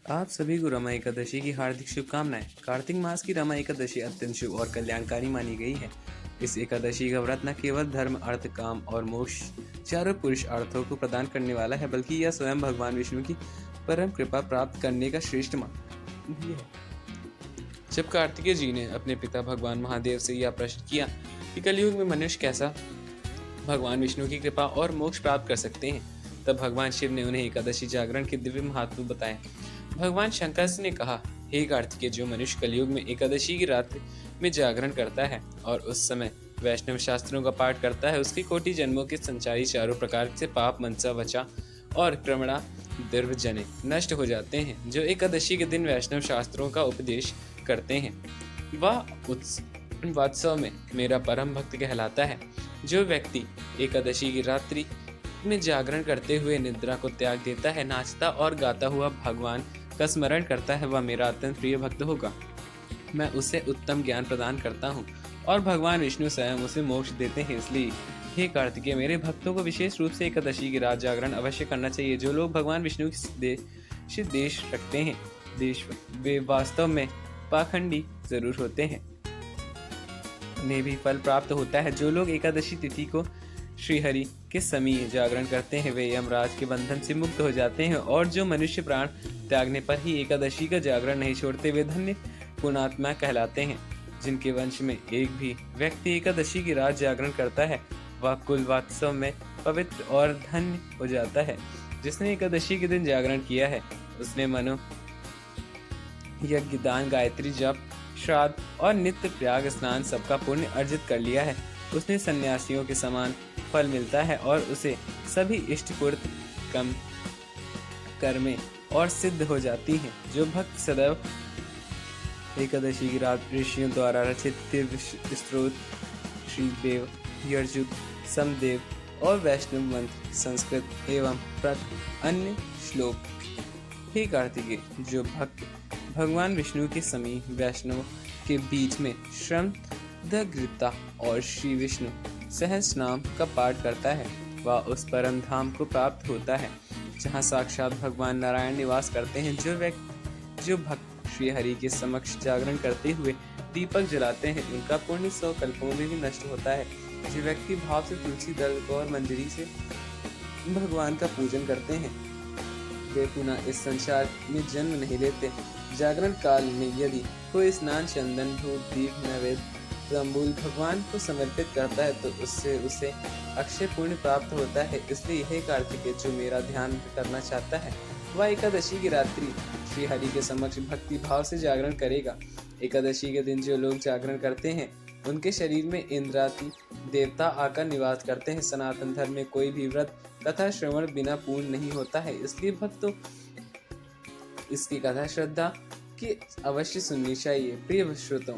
आप सभी को रमा एकादशी की हार्दिक शुभकामनाएं। कार्तिक मास की रमा एकादशी अत्यंत शुभ और कल्याणकारी मानी गई है। इस एकादशी का व्रत न केवल धर्म, अर्थ, काम और मोक्ष चारों पुरुष अर्थों को प्रदान करने वाला है, बल्कि यह स्वयं भगवान विष्णु की परम कृपा प्राप्त करने का श्रेष्ठ मार्ग भी है। जब कार्तिकेय जी ने अपने पिता भगवान महादेव से यह प्रश्न किया कि कलयुग में मनुष्य कैसा भगवान विष्णु की कृपा और मोक्ष प्राप्त कर सकते हैं, तब भगवान शिव ने उन्हें एकादशी जागरण के दिव्य महत्व बताए। भगवान शंकर ने कहा, हे कार्तिकेय, जो मनुष्य कलयुग में एकादशी की रात में जागरण करता है और उस समय वैष्णव शास्त्रों का पाठ करता है, उसके कोटि जन्मों के संचारी चारों प्रकार से पाप, मनसा, वचा और क्रमणा दुर्जने नष्ट हो जाते हैं। जो एकादशी के दिन वैष्णव शास्त्रों का उपदेश करते हैं, वह उत्सव में मेरा परम भक्त कहलाता है। जो व्यक्ति एकादशी की रात्रि में जागरण करते हुए निद्रा को त्याग देता है, नाचता और गाता हुआ भगवान का स्मरण करता है, वह मेरा अत्यंत प्रिय भक्त होगा। मैं उसे उत्तम ज्ञान प्रदान करता हूँ और भगवान विष्णु स्वयं उसे मोक्ष देते हैं। इसलिए हे कार्तिकेय, मेरे भक्तों को विशेष रूप से एकादशी की रात जागरण अवश्य करना चाहिए। जो लोग भगवान विष्णु की देश रखते हैं, वे वास्तव में पाखंडी जरूर होते हैं, उन्हें भी फल प्राप्त होता है। जो लोग एकादशी तिथि को श्रीहरि के समीप जागरण करते हैं, वे यमराज के बंधन से मुक्त हो जाते हैं। और जो मनुष्य प्राण त्यागने पर ही एकादशी का जागरण नहीं छोड़ते, वे धन्य पुण्यात्मा कहलाते हैं। जिनके वंश में एक भी व्यक्ति एकादशी की रात जागरण करता है, वह कुल वात्सव में पवित्र और धन्य हो जाता है। जिसने एकादशी के दिन जागरण किया है, उसने मनो यज्ञ, दान, गायत्री जप, श्राद्ध और नित्य प्रयाग स्नान सबका पुण्य अर्जित कर लिया है। उसने सन्यासियों के समान फल मिलता है और उसे सभी इष्टपूर्त कम कर्में और सिद्ध हो जाती हैं। जो भक्त सदैव एकादशी की रात ऋषियों द्वारा रचित दिव्य स्तोत्र, श्रीदेव, यजुर्वेद, समदेव और वैष्णव मंत्र, संस्कृत एवं अन्य श्लोक। हे कार्तिकेय, जो भक्त भगवान विष्णु के समीप वैष्णव के बीच में श्रम दग्धता और श्री विष्णु सहस्र नाम का पाठ करता है, वह उस परम धाम को प्राप्त होता है जहाँ साक्षात भगवान नारायण निवास करते हैं। जो भक्त श्री हरि के समक्ष जागरण करते हुए दीपक जलाते हैं, उनका पुण्य 100 कल्पों में भी नष्ट होता है। जो व्यक्ति भाव से तुलसी दल और मंजरी से भगवान का पूजन करते हैं, वे पुनः इस संसार में जन्म नहीं लेते। जागरण काल में यदि कोई स्नान, चंदन, धूप, दीप, नैवेद्य, तंबूल भगवान को समर्पित करता है, तो उससे उसे अक्षय पुण्य प्राप्त होता है। इसलिए हे कार्तिकेय, जो मेरा ध्यान करना चाहता है, वह एकादशी की रात्रि श्री हरि के समक्ष भक्ति भाव से जागरण करेगा। एकादशी के दिन जो लोग जागरण करते हैं, उनके शरीर में इंद्रादि देवता आकर निवास करते हैं। सनातन धर्म में कोई भी व्रत कथा श्रवण बिना पूर्ण नहीं होता है। इसलिए भक्तों, इसकी कथा श्रद्धा की अवश्य सुननी चाहिए। प्रिय श्रोताओं,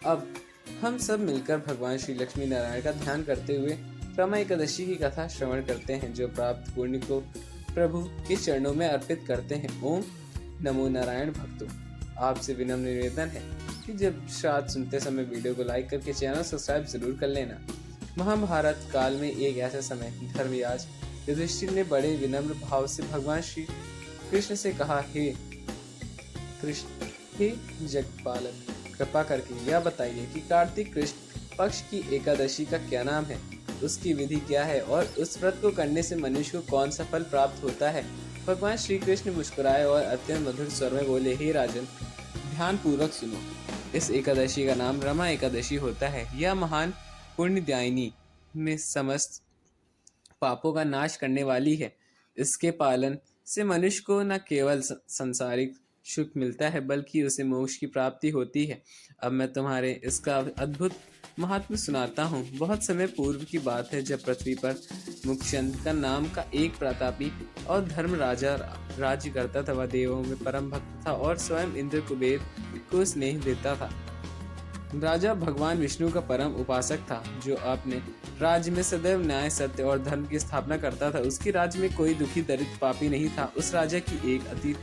अब हम सब मिलकर भगवान श्री लक्ष्मी नारायण का ध्यान करते हुए रमा एकादशी की कथा श्रवण करते हैं। जो प्राप्त पुण्य को प्रभु के चरणों में अर्पित करते हैं। ओम नमो नारायण। भक्तों, आपसे विनम्र निवेदन है कि जब श्राद्ध सुनते समय वीडियो को लाइक करके चैनल सब्सक्राइब जरूर कर लेना। महाभारत काल में एक ऐसा समय धर्मराज युधिष्ठिर ने बड़े विनम्र भाव से भगवान श्री कृष्ण से कहा, हे कृष्ण, हे जगपालक, कृपा करके यह बताइए कि कार्तिक कृष्ण पक्ष की एकादशी का क्या नाम है, उसकी विधि क्या है और उस व्रत को करने से मनुष्य को कौन सा फल प्राप्त होता है। भगवान श्री कृष्ण मुस्कुराए और अत्यंत मधुर स्वर में बोले, हे राजन, ध्यान पूर्वक सुनो। इस एकादशी का नाम रमा एकादशी होता है। यह महान पुण्यदायिनी में समस्त पापों का नाश करने वाली है। इसके पालन से मनुष्य को न केवल सांसारिक सुख मिलता है, बल्कि उसे मोक्ष की प्राप्ति होती है। अब मैं तुम्हारे इसका अद्भुत महात्म्य सुनाता हूँ। बहुत समय पूर्व की बात है, जब पृथ्वी पर मुक्षंद का नाम का एक प्रतापी और धर्म राजा राज्य करता था। वह देवों में परम भक्त था और स्वयं इंद्र कुबेर को स्नेह देता था। राजा भगवान विष्णु का परम उपासक था, जो अपने राज्य में सदैव न्याय, सत्य और धर्म की स्थापना करता था। उसके राज्य में कोई दुखी, दरिद्र, पापी नहीं था। उस राजा की एक अति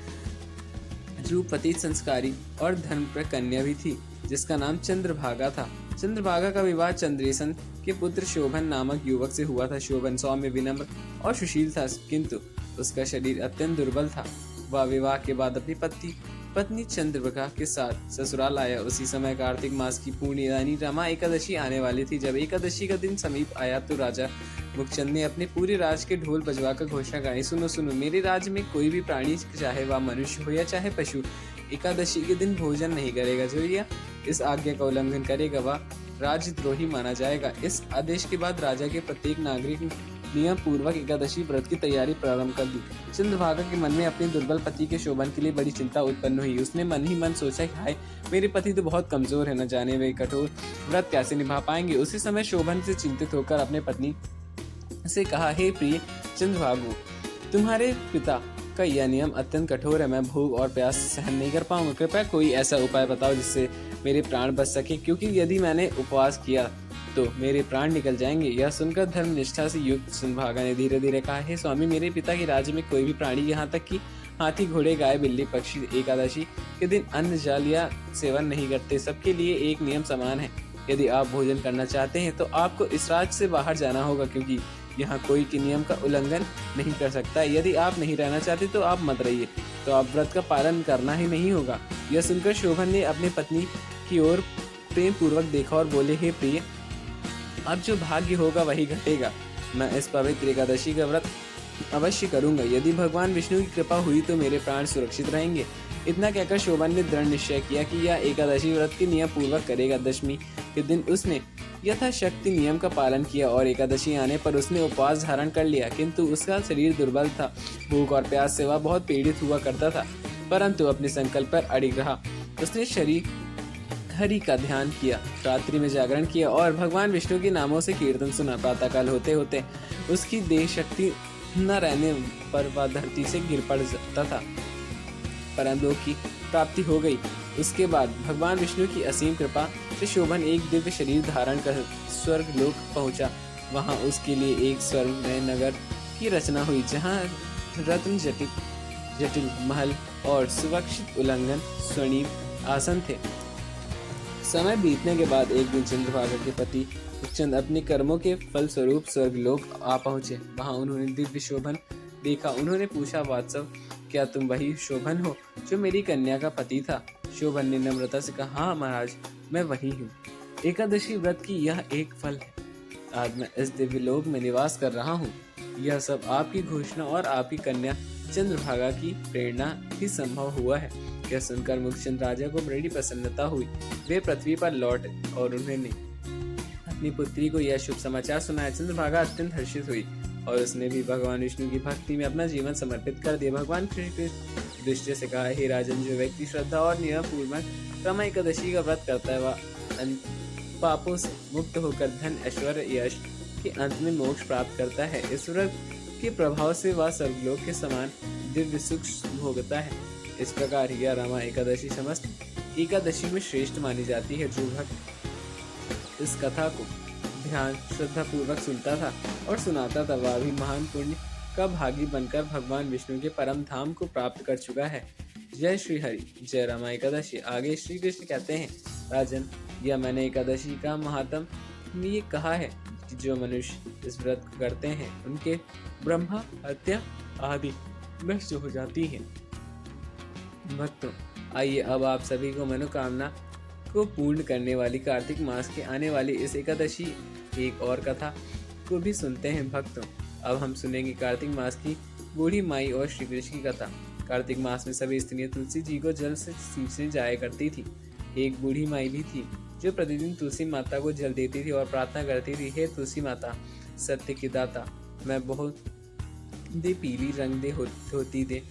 ध्रुवपति, संस्कारी और धर्मप्रद कन्या भी थी, जिसका नाम चंद्रभागा था। चंद्रभागा का विवाह चंद्रेशन के पुत्र शोभन नामक युवक से हुआ था। शोभन सौम्य, विनम्र और सुशील था, किंतु उसका शरीर अत्यंत दुर्बल था। वह विवाह के बाद अपनी पत्नी चंद्रप्रभा के साथ ससुराल आया। उसी समय कार्तिक मास की पूर्णी यानी रमा एकादशी आने वाली थी। जब एकादशी का दिन समीप आया तो राजा मुखचंद ने अपने पूरे राज के ढोल बजवाकर घोषणा कराई, सुनो सुनो, मेरे राज्य में कोई भी प्राणी, चाहे वह मनुष्य हो या चाहे पशु, एकादशी के दिन भोजन नहीं करेगा। जो यह इस आज्ञा का उल्लंघन करेगा वह राजद्रोही माना जाएगा। इस आदेश के बाद राजा के प्रत्येक नागरिक नियम पूर्वक एकादशी व्रत की तैयारी प्रारंभ कर दी। चंद्रभागा के मन में अपने दुर्बल पति के शोभन के लिए बड़ी चिंता उत्पन्न हुई। उसने मन ही मन सोचा कि हाय, मेरे पति तो बहुत कमजोर है, न जाने वे कठोर व्रत कैसे निभा पाएंगे। उसी समय शोभन से चिंतित होकर अपने पत्नी से कहा, हे प्रिय चंद्रभागु, तुम्हारे पिता का यह नियम अत्यंत कठोर है। मैं भूख और प्यास सहन नहीं कर पाऊंगा। कृपया कोई ऐसा उपाय बताओ जिससे मेरे प्राण बच सके, क्योंकि यदि मैंने उपवास किया तो मेरे प्राण निकल जाएंगे। यह सुनकर धर्मनिष्ठा से युक्त चंद्रभागा ने धीरे धीरे कहा, हे स्वामी, मेरे पिता के राज्य में कोई भी प्राणी, यहाँ तक कि हाथी, घोड़े, गाय, बिल्ली, पक्षी एकादशी के दिन अन्न, जल या सेवन नहीं करते। सबके लिए एक नियम समान है। यदि आप भोजन करना चाहते हैं तो आपको इस राज्य से बाहर जाना होगा, क्योंकि यहाँ कोई के नियम का उल्लंघन नहीं कर सकता। यदि आप नहीं रहना चाहते तो आप मत रहिए, तो आप व्रत का पालन करना ही नहीं होगा। यह सुनकर शोभन ने अपनी पत्नी की ओर प्रेम पूर्वक देखा और बोले, हे प्रिय, अब जो भाग्य होगा वही घटेगा। मैं इस पवित्र एकादशी का व्रत अवश्य करूंगा। यदि भगवान विष्णु की कृपा हुई तो मेरे प्राण सुरक्षित रहेंगे। इतना कहकर शोभन ने दृढ़ निश्चय किया कि यह एकादशी व्रत के नियम पूर्वक करेगा। दशमी के दिन उसने यथाशक्ति नियम का पालन किया और एकादशी आने पर उसने उपवास धारण कर लिया, किंतु उसका शरीर दुर्बल था। भूख और प्यास से वह बहुत पीड़ित हुआ करता था, परंतु अपने संकल्प पर अड़िग रहा। उसने शरीर हरि का ध्यान किया, रात्रि में जागरण किया और भगवान विष्णु के नामों से कीर्तन सुना। प्रातःकाल होते होते उसकी देह शक्ति न रहने पर वह धरती से गिर पड़ता था, परंतु की प्राप्ति हो गई। उसके बाद भगवान विष्णु की असीम कृपा से शोभन एक दिव्य शरीर धारण कर स्वर्ग लोक पहुंचा। वहां उसके लिए एक स्वर्ग में नगर की रचना हुई, जहां रत्न जटिल महल और सुरक्षित उल्लंघन स्वर्णिम आसन थे। समय बीतने के बाद एक दिन चंद्रभागा के पति मुखचंद अपने कर्मों के फल स्वरूप स्वर्गलोक आ पहुंचे। वहां उन्होंने दिव्य शोभन देखा। उन्होंने पूछा, वात्सव, क्या तुम वही शोभन हो जो मेरी कन्या का पति था? शोभन ने नम्रता से कहा, हाँ महाराज, मैं वही हूँ। एकादशी व्रत की यह एक फल है। आज मैं इस दिव्य लोक में निवास कर रहा हूँ। यह सब आपकी घोषणा और आपकी कन्या चंद्रभागा की प्रेरणा ही संभव हुआ है। यह सुनकर मुखचंद राजा को बड़ी प्रसन्नता हुई। वे पृथ्वी पर लौटे और उन्होंने अपनी पुत्री को यह शुभ समाचार सुनाया। चंद्रभागा अत्यंत हर्षित हुई और उसने भी भगवान विष्णु की भक्ति में अपना जीवन समर्पित कर दिया। भगवान कृष्ण दृष्टि से कहा, हे राजन, जो व्यक्ति श्रद्धा और नियम पूर्वक रमा एकादशी का व्रत करता है वह पापों से मुक्त होकर धन, ऐश्वर्य, यश के अंत में मोक्ष प्राप्त करता है। इस व्रत के प्रभाव से वह स्वर्गलोक के समान दिव्य सुख भोगता है। इस प्रकार यह रमा एकादशी समस्त एकादशी में श्रेष्ठ मानी जाती है। जो भक्त इस कथा को ध्यान श्रद्धा पूर्वक सुनता था और सुनाता था, वह भी महान पुण्य का भागी बनकर भगवान विष्णु के परम धाम को प्राप्त कर चुका है। जय श्री हरि, जय रमा एकादशी। आगे श्री कृष्ण कहते हैं, राजन, यह मैंने एकादशी का महात्म ये कहा है कि जो मनुष्य इस व्रत को करते हैं उनके ब्रह्मा हत्या आदि नष्ट हो जाती है। भक्तों, आइए अब आप सभी को मनोकामना को पूर्ण करने वाली कार्तिक मास के आने वाली इस एकादशी एक और कथा को भी सुनते हैं। भक्तों, अब हम सुनेंगे कार्तिक मास की बूढ़ी माई और श्री कृष्ण की कथा। कार्तिक मास में सभी स्त्रियां तुलसी जी को जल से सींचने जाया करती थी। एक बूढ़ी माई भी थी जो प्रतिदिन तुलसी माता को जल देती थी और प्रार्थना करती थी, हे तुलसी माता, सत्य की दाता, मैं बहुत दे, पीली रंग दे, धोती दे,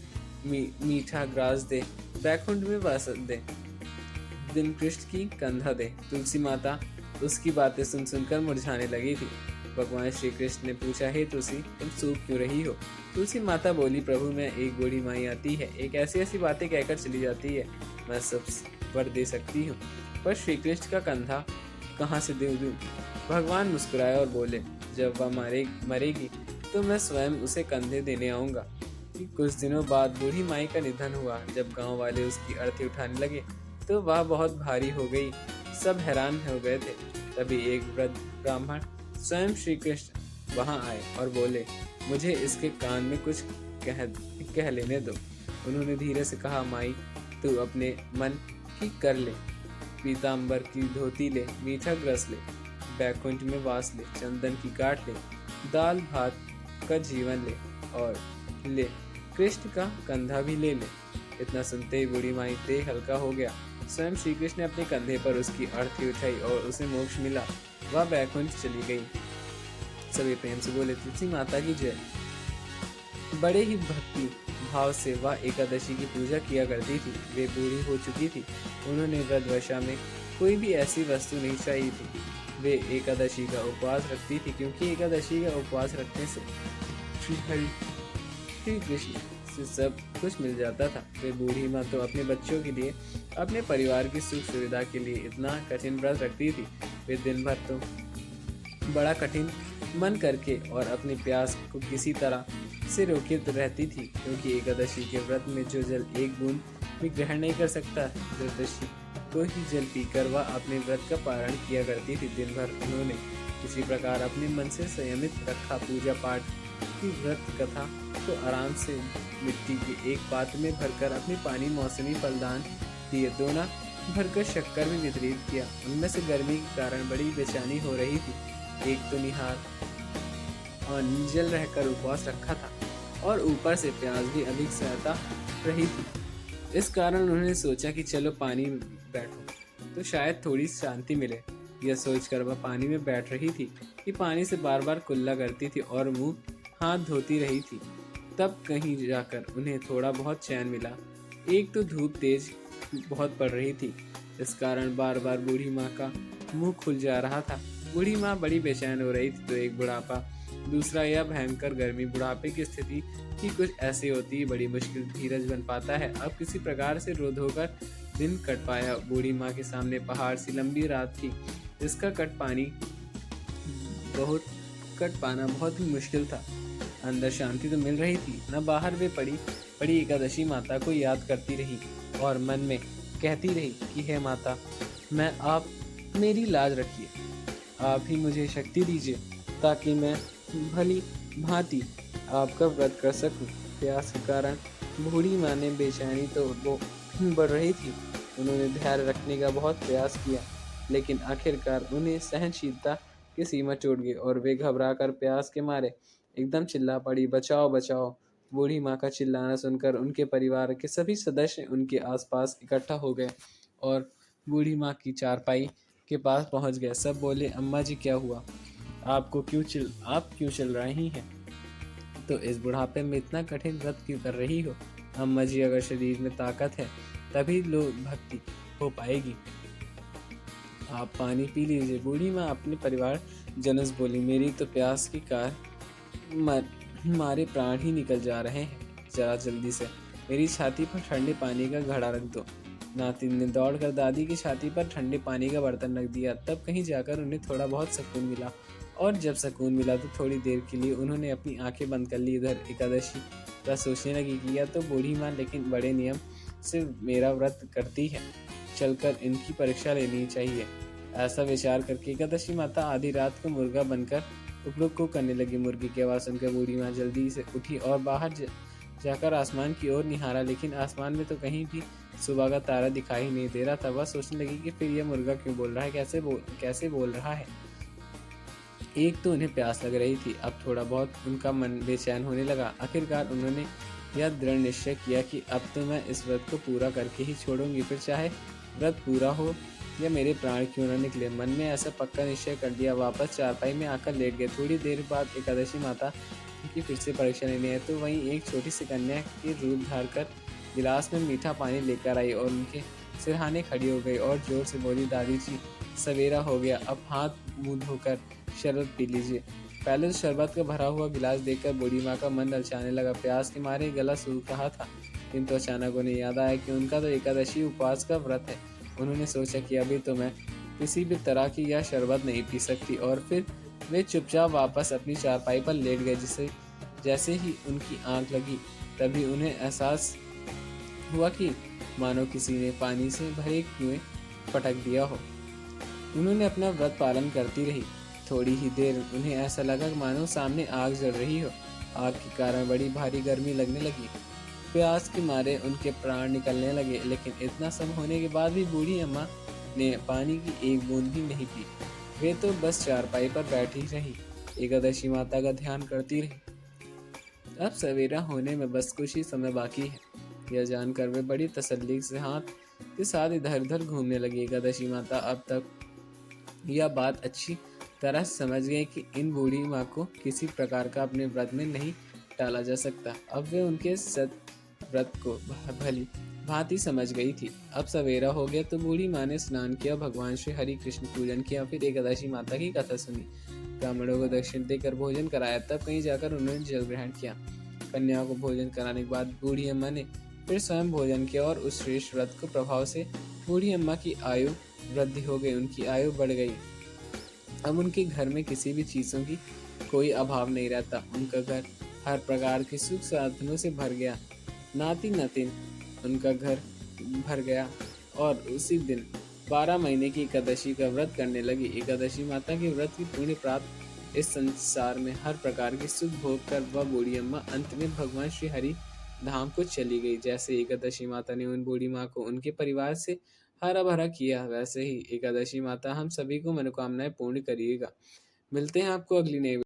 मीठा ग्रास दे, बैकुंठ में वास दे, दिन कृष्ण की कंधा दे। तुलसी माता उसकी बातें सुन सुनकर मुरझाने लगी थी। भगवान श्री कृष्ण ने पूछा, हे तुलसी, तुम सूख क्यों रही हो? तुलसी माता बोली, प्रभु, मैं एक बूढ़ी माई आती है, एक ऐसी बातें कहकर चली जाती है, मैं सब वर दे सकती हूँ, पर श्री कृष्ण का कंधा कहाँ से दे दूँ? भगवान मुस्कुराए और बोले, जब वह मरेगी तो मैं स्वयं उसे कंधे देने आऊँगा। कुछ दिनों बाद बूढ़ी माई का निधन हुआ। जब गांव वाले उसकी अर्थी उठाने लगे तो वह बहुत भारी हो गई। सब हैरान हो गए थे। तभी एक वृद्ध ब्राह्मण स्वयं श्री कृष्ण वहां आए और बोले, मुझे इसके कान में कुछ कह लेने दो। उन्होंने धीरे से कहा, माई तू अपने मन की कर ले, पीताम्बर की धोती ले, मीठा ग्रस ले, बैकुंठ में वास ले, चंदन की काट ले, दाल भात का जीवन ले, और ले कृष्ण का कंधा भी ले ले। इतना सुनते ही बूढ़ी माई देह हल्का हो गया। स्वयं श्री कृष्ण ने अपने कंधे पर उसकी अर्थी उठाई और उसे मोक्ष मिला। वह बैकुंठ चली गई। सभी प्रेम से बोले, तुलसी माता की जय। बड़े ही भक्ति भाव से वह एकादशी की पूजा किया करती थी। वे बूढ़ी हो चुकी थी। उन्होंने व्रतवशा में कोई भी ऐसी वस्तु नहीं चाहिए थी। वे एकादशी का उपवास रखती थी, क्योंकि एकादशी का उपवास रखने से श्री कृष्ण से सब कुछ मिल जाता था। वे बूढ़ी माँ तो अपने बच्चों के लिए, अपने परिवार की सुख सुविधा के लिए इतना कठिन व्रत रखती थी। वे दिन भर तो बड़ा कठिन मन करके और अपनी प्यास को किसी तरह से रोके तो रहती थी, क्योंकि एकादशी के व्रत में जो जल एक बूंद भी ग्रहण नहीं कर सकता, एकादशी को ही जल पीकर वह अपने व्रत का पारण किया करती थी। दिन भर उन्होंने किसी प्रकार अपने मन से संयमित रखा। पूजा पाठ की व्रत कथा तो आराम से मिट्टी के एक पात्र में भरकर अपनी पानी मौसमी फलदान दिए, दोना भरकर शक्कर में वितरित किया। उनमें से गर्मी के कारण बड़ी बेचैनी हो रही थी। एक तो निहार और निर्जल रहकर उपवास रखा था, और ऊपर से प्यास भी अधिक सहता रही थी। इस कारण उन्होंने सोचा कि चलो पानी बैठो तो शायद थोड़ी शांति मिले। यह सोचकर वह पानी में बैठ रही थी कि पानी से बार बार कुल्ला करती थी और मुंह हाथ धोती रही थी। तब कहीं जाकर उन्हें थोड़ा बहुत चैन मिला। एक तो धूप तेज बहुत पड़ रही थी, इस कारण बार बार बूढ़ी माँ का मुंह खुल जा रहा था। बूढ़ी माँ बड़ी बेचैन हो रही थी। तो एक बुढ़ापा, दूसरा यह भयंकर गर्मी। बुढ़ापे की स्थिति ही कुछ ऐसी होती है, बड़ी मुश्किल धीरज बन पाता है। अब किसी प्रकार से रो धोकर दिन कट पाया। बूढ़ी माँ के सामने पहाड़ सी लंबी रात थी, जिसका कट पाना बहुत ही मुश्किल था। अंदर शांति तो मिल रही थी न बाहर। वे पड़ी एकादशी माता को याद करती रही और मन में कहती रही कि हे माता, मैं आप मेरी लाज रखिए, आप ही मुझे शक्ति दीजिए ताकि मैं भली भांति आपका व्रत कर सकूं। प्यास के कारण बूढ़ी माँ ने बेचैनी तो वो बढ़ रही थी। उन्होंने धैर्य रखने का बहुत प्रयास किया, लेकिन आखिरकार उन्हें सहनशीलता की सीमा टूट गई और वे घबराकर प्यास के मारे एकदम चिल्ला पड़ी, बचाओ बचाओ। बूढ़ी माँ का चिल्लाना सुनकर उनके परिवार के सभी सदस्य उनके आसपास इकट्ठा हो गए और बूढ़ी माँ की चारपाई के पास पहुंच गए। सब बोले, अम्मा जी क्या हुआ, आप क्यों चिल रही हैं? तो इस बुढ़ापे में इतना कठिन व्रत क्यों कर रही हो? अम्मा जी, अगर शरीर में ताकत है तभी लोग भक्ति हो पाएगी, आप पानी पी लीजिए। बूढ़ी माँ अपने परिवार जनस बोली, मेरी तो प्यास की मारे प्राण ही निकल जा रहे हैं, जरा जल्दी से मेरी छाती पर ठंडे पानी का घड़ा रख दो। नातिन ने दौड़कर दादी की छाती पर ठंडे पानी का बर्तन रख दिया। तब कहीं जाकर उन्हें थोड़ा बहुत सुकून मिला, और जब सुकून मिला तो थोड़ी देर के लिए उन्होंने अपनी आंखें बंद कर ली। इधर एकादशी का सोचने लगी कि या तो बूढ़ी माँ लेकिन बड़े नियम से मेरा व्रत करती है, चलकर इनकी परीक्षा लेनी चाहिए। ऐसा विचार करके एकादशी माता आधी रात को मुर्गा बनकर उकड़ुक को करने लगी। मुर्गी की आवाज़ सुनकर बूढ़ी माँ जल्दी से उठी और बाहर जाकर आसमान की ओर निहारा, लेकिन आसमान में तो कहीं भी सुबह का तारा दिखाई नहीं दे रहा था। वह सोचने लगी कि फिर यह मुर्गा क्यों बोल रहा है, कैसे बोल रहा है। एक तो उन्हें प्यास लग रही थी, अब थोड़ा बहुत उनका मन बेचैन होने लगा। आखिरकार उन्होंने यह दृढ़ निश्चय किया कि अब तो मैं इस व्रत को पूरा करके ही छोड़ूंगी, फिर चाहे व्रत पूरा हो या मेरे प्राण क्यों न निकले। मन में ऐसा पक्का निश्चय कर लिया। वापस चारपाई में आकर लेट गए। थोड़ी देर बाद एकादशी माता की फिर से परीक्षा लेने आए तो वहीं एक छोटी सी कन्या के रूप धार कर गिलास में मीठा पानी लेकर आई और उनके सिरहाने खड़ी हो गई और जोर से बोली, दादी जी सवेरा हो गया, अब हाथ मुंह धोकर शरबत पी लीजिए। पहले तो शरबत का भरा हुआ गिलास देखकर बूढ़ी माँ का मन ललचाने लगा। प्यास के मारे गला सूख रहा था, किंतु अचानक उन्हें याद आया कि उनका तो एकादशी उपवास का व्रत है। उन्होंने सोचा कि अभी तो मैं किसी भी तरह की यह शरबत नहीं पी सकती, और फिर वे चुपचाप वापस अपनी चारपाई पर लेट गए। जैसे ही उनकी आंख लगी तभी उन्हें एहसास हुआ कि मानो किसी ने पानी से भरे कुएं पटक दिया हो। उन्होंने अपना व्रत पालन करती रही। थोड़ी ही देर उन्हें ऐसा लगा कि मानो सामने आग जल रही हो। आग के कारण बड़ी भारी गर्मी लगने लगी। प्यास के मारे उनके प्राण निकलने लगे, लेकिन इतना सब होने के बाद भी बूढ़ी अम्मा ने पानी की एक बूंद भी नहीं पी। वे तो बस चारपाई पर बैठी रही, एकादशी माता का ध्यान करती रही। अब सवेरा होने में बस कुछ ही समय बाकी है। यह जानकर वे बड़ी तसल्ली से हाथ के साथ इधर उधर घूमने लगी। एकादशी माता अब तक यह बात अच्छी तरह समझ गई कि इन बूढ़ी माँ को किसी प्रकार का अपने व्रत में नहीं टाला जा सकता। अब वे उनके सत व्रत को भली भांति समझ गई थी। अब सवेरा हो गया तो बूढ़ी माँ ने स्नान किया, भगवान श्री हरि कृष्ण पूजन किया, फिर एकादशी माता की कथा सुनी, ब्राह्मणों को दक्षिण देकर भोजन कराया, तब कहीं जाकर उन्होंने जल ग्रहण किया। कन्याओं को भोजन कराने के बाद बूढ़ी अम्मा ने फिर स्वयं भोजन किया और उस श्रेष्ठ व्रत को प्रभाव से बूढ़ी अम्मा की आयु वृद्धि हो गई, उनकी आयु बढ़ गई। अब उनके घर में किसी भी चीज़ों की कोई अभाव नहीं रहता। उनका घर हर प्रकार के सुख साधनों से भर गया। नाती नातिन उनका घर भर गया और उसी दिन 12 महीने की एकादशी का व्रत करने लगी। एकादशी माता के व्रत की पुण्य प्राप्त इस संसार में हर प्रकार की सुख भोग कर वह बूढ़ी अम्मा अंत में भगवान श्री हरि धाम को चली गई। जैसे एकादशी माता ने उन बूढ़ी माँ को उनके परिवार से हरा भरा किया, वैसे ही एकादशी माता हम सभी को मनोकामनाएं पूर्ण करिएगा। मिलते हैं आपको अगली नई